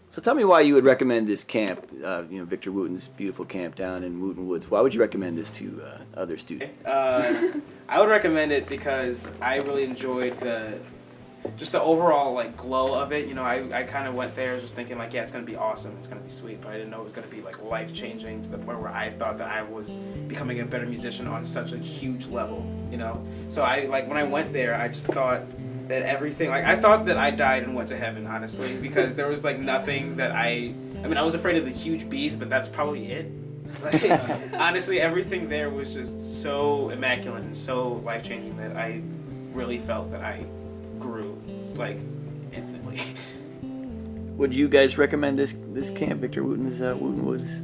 So tell me why you would recommend this camp, Victor Wooten's beautiful camp down in Wooten Woods. Why would you recommend this to other students? I would recommend it because I really enjoyed just the overall like glow of it. You know, I kind of went there just thinking like, yeah, it's gonna be awesome, it's gonna be sweet, but I didn't know it was gonna be like life changing to the point where I thought that I was becoming a better musician on such a huge level. You know, so when I went there, I just thought that everything, like I thought that I died and went to heaven, honestly, because there was like nothing that I was afraid of the huge bees, but that's probably it. Like, honestly, everything there was just so immaculate and so life-changing that I really felt that I grew like infinitely. Would you guys recommend this camp, Victor Wooten's Wooten Woods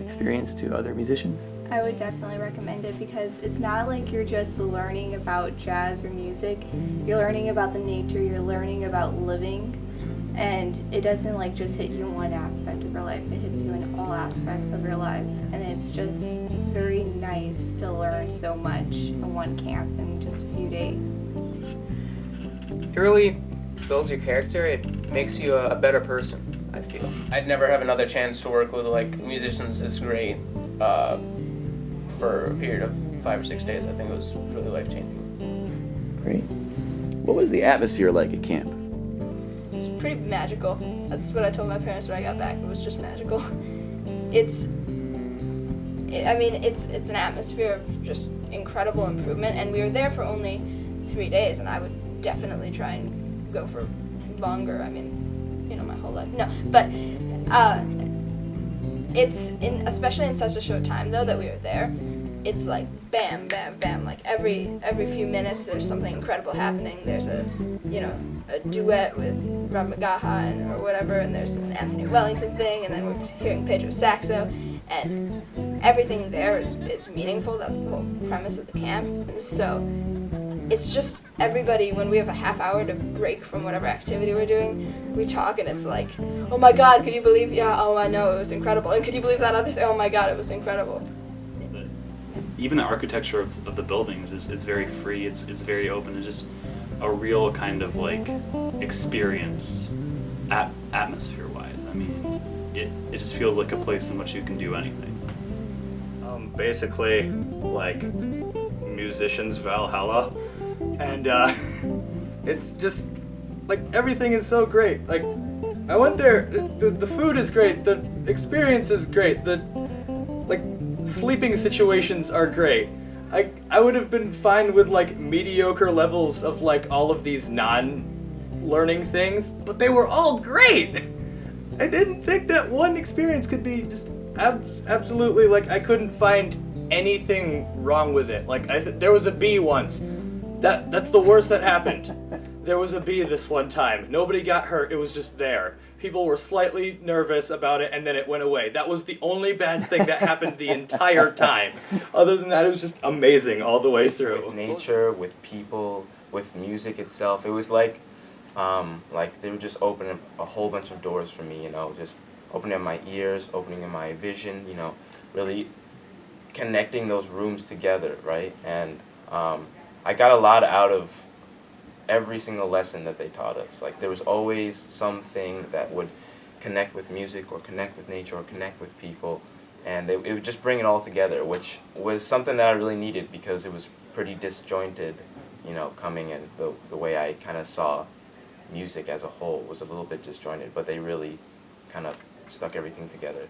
experience, to other musicians? I would definitely recommend it because it's not like you're just learning about jazz or music. You're learning about the nature, you're learning about living, and it doesn't like just hit you in one aspect of your life, it hits you in all aspects of your life, and it's very nice to learn so much in one camp in just a few days. It really builds your character, it makes you a better person, I feel. I'd never have another chance to work with like musicians this great for a period of 5 or 6 days. I think it was really life-changing. Great. What was the atmosphere like at camp? It was pretty magical. That's what I told my parents when I got back. It was just magical. It's an atmosphere of just incredible improvement, and we were there for only 3 days, and I would definitely try and go for longer. I mean, my whole life. No, but especially in such a short time though that we were there, it's like bam, bam, bam. Like every few minutes, there's something incredible happening. There's a duet with Rob McGaha or whatever, and there's an Anthony Wellington thing, and then we're hearing Pedro Saxo, and everything there is meaningful. That's the whole premise of the camp. And so it's just everybody, when we have a half hour to break from whatever activity we're doing, we talk, and it's like, oh my God, could you believe? Yeah, oh I know, it was incredible. And could you believe that other thing? Oh my God, it was incredible. Even the architecture of the buildings it's very free. It's very open. It's just a real kind of like experience, atmosphere-wise. I mean, it just feels like a place in which you can do anything. Basically, like musicians Valhalla, and it's just like everything is so great. Like I went there, the food is great, the experience is great, the sleeping situations are great. I would have been fine with like mediocre levels of like all of these non-learning things, but they were all great. I didn't think that one experience could be just absolutely, like, I couldn't find anything wrong with it. Like there was a bee once. That's the worst that happened. There was a bee this one time. Nobody got hurt. It was just there. People were slightly nervous about it, and then it went away. That was the only bad thing that happened the entire time. Other than that, it was just amazing all the way through. With nature, with people, with music itself, it was like they were just opening a whole bunch of doors for me, just opening up my ears, opening up my vision, really connecting those rooms together, right? And I got a lot out of every single lesson that they taught us. Like there was always something that would connect with music or connect with nature or connect with people, and it would just bring it all together, which was something that I really needed because it was pretty disjointed, coming in. The way I kind of saw music as a whole was a little bit disjointed, but they really kind of stuck everything together.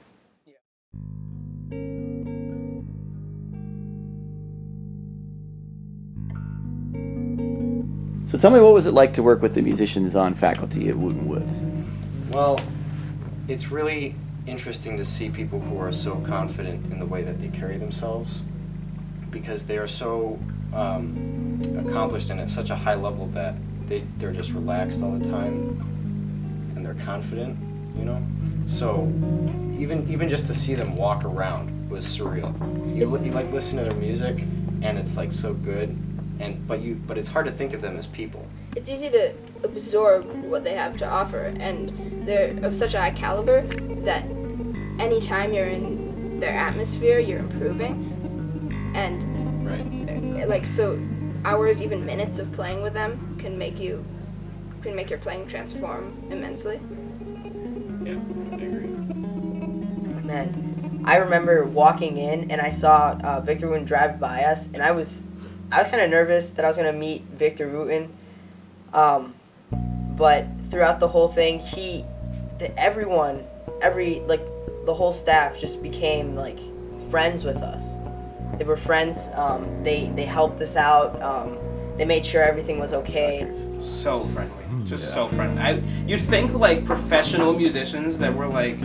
So tell me, what was it like to work with the musicians on faculty at Wooten Woods? Well, it's really interesting to see people who are so confident in the way that they carry themselves, because they are so accomplished and at such a high level that they're just relaxed all the time and they're confident, So even just to see them walk around was surreal. You like listen to their music, and it's like so good, but it's hard to think of them as people. It's easy to absorb what they have to offer, and they're of such a high caliber that anytime you're in their atmosphere, you're improving. And like, so hours, even minutes of playing with them can make your playing transform immensely. Yeah, I agree. Man, I remember walking in and I saw Victor Wooten drive by us, and I was kind of nervous that I was gonna meet Victor Wooten. But throughout the whole thing, the whole staff just became like friends with us. They were friends. They helped us out. They made sure everything was okay. So friendly, just so friendly. You'd think like professional musicians that were like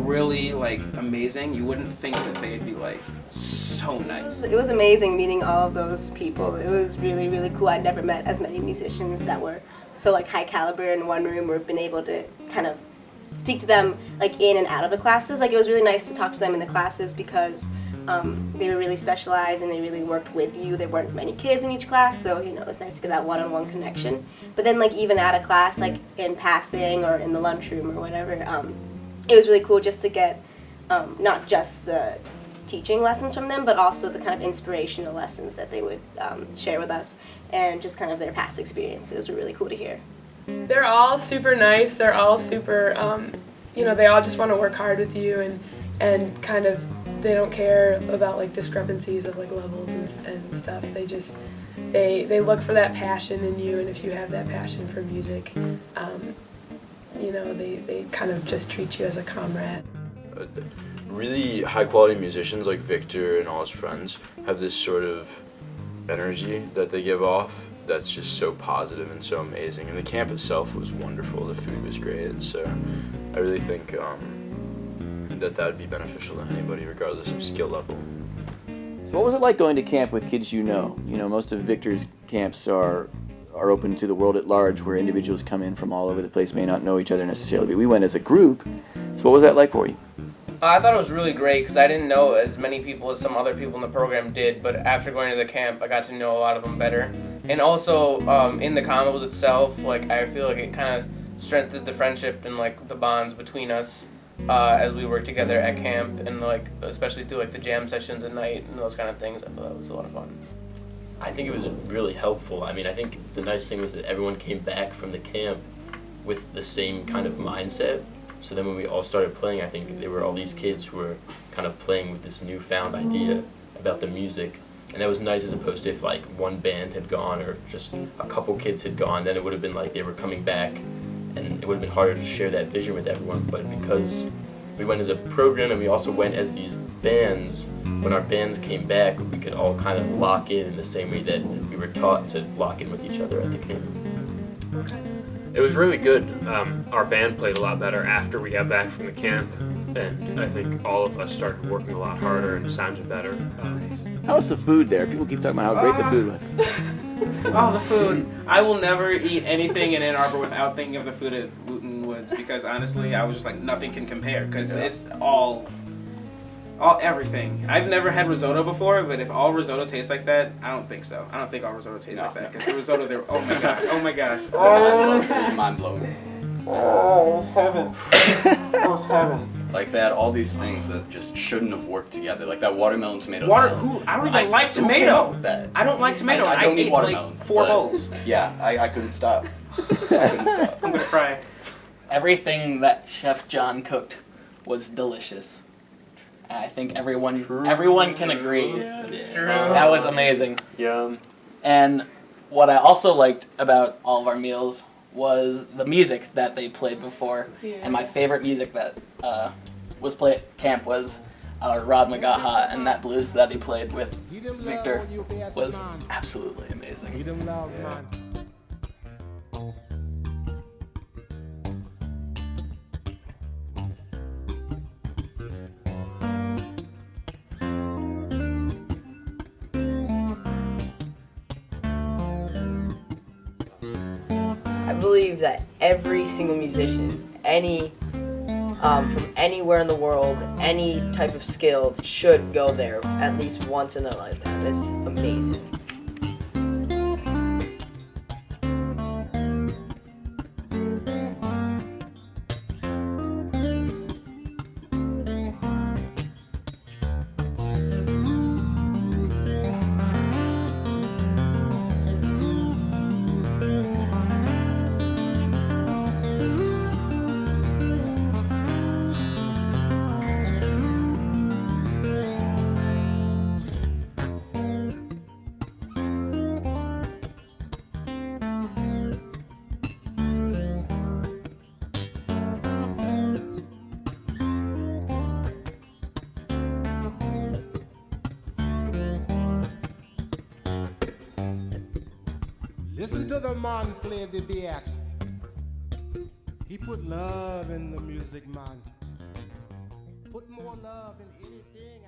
really like amazing. You wouldn't think that they'd be like so nice. It was amazing meeting all of those people. It was really, really cool. I'd never met as many musicians that were so like high caliber in one room, or been able to kind of speak to them like in and out of the classes. Like, it was really nice to talk to them in the classes because they were really specialized and they really worked with you. There weren't many kids in each class, so it was nice to get that one-on-one connection. But then like even at a class, like in passing or in the lunchroom or whatever, it was really cool just to get not just the teaching lessons from them, but also the kind of inspirational lessons that they would share with us, and just kind of their past experiences were really cool to hear. They're all super nice. They're all super, they all just want to work hard with you, and kind of, they don't care about like discrepancies of like levels and stuff. They just, they look for that passion in you, and if you have that passion for music, they kind of just treat you as a comrade. Really high quality musicians like Victor and all his friends have this sort of energy that they give off that's just so positive and so amazing. And the camp itself was wonderful. The food was great. And so I really think that would be beneficial to anybody regardless of skill level. So what was it like going to camp with kids you know? Most of Victor's camps are open to the world at large, where individuals come in from all over the place, may not know each other necessarily, but we went as a group. So what was that like for you? I thought it was really great because I didn't know as many people as some other people in the program did, but after going to the camp, I got to know a lot of them better. And also, in the combos itself, like, I feel like it kind of strengthened the friendship and like the bonds between us as we worked together at camp, and like especially through like the jam sessions at night and those kind of things. I thought that was a lot of fun. I think it was really helpful. I mean, I think the nice thing was that everyone came back from the camp with the same kind of mindset. So then when we all started playing, I think there were all these kids who were kind of playing with this newfound idea about the music. And that was nice, as opposed to if like one band had gone or if just a couple kids had gone, then it would have been like they were coming back and it would have been harder to share that vision with everyone. But because we went as a program and we also went as these bands, when our bands came back, we could all kind of lock in the same way that we were taught to lock in with each other at the camp. It was really good. Our band played a lot better after we got back from the camp, and I think all of us started working a lot harder and sounded better. How was the food there? People keep talking about how great the food was. Oh, the food. I will never eat anything in Ann Arbor without thinking of the food at Wooten Woods, because honestly, I was just like, nothing can compare, because it's all everything. I've never had risotto before, but if all risotto tastes like that, I don't think so. I don't think all risotto tastes like that, because the risotto there, oh my gosh. It was mind blowing. Oh, it was heaven. It was heaven. Like, they had all these things that just shouldn't have worked together, like that watermelon tomato salad. I don't even like tomato. Who came up with that? I don't like tomato. I don't need ate watermelon. like 4 bowls. Yeah, I couldn't stop. I couldn't stop. I'm gonna cry. Everything that Chef John cooked was delicious. And I think everyone can agree. That was amazing. Yum. And what I also liked about all of our meals was the music that they played before. Yeah. And my favorite music that was played at camp was Rod Magaha, and that blues that he played with Victor was absolutely amazing. I believe that every single musician, any from anywhere in the world, any type of skill should go there at least once in their lifetime. It's amazing. Listen to the man play the bass. He put love in the music, man. Put more love in anything.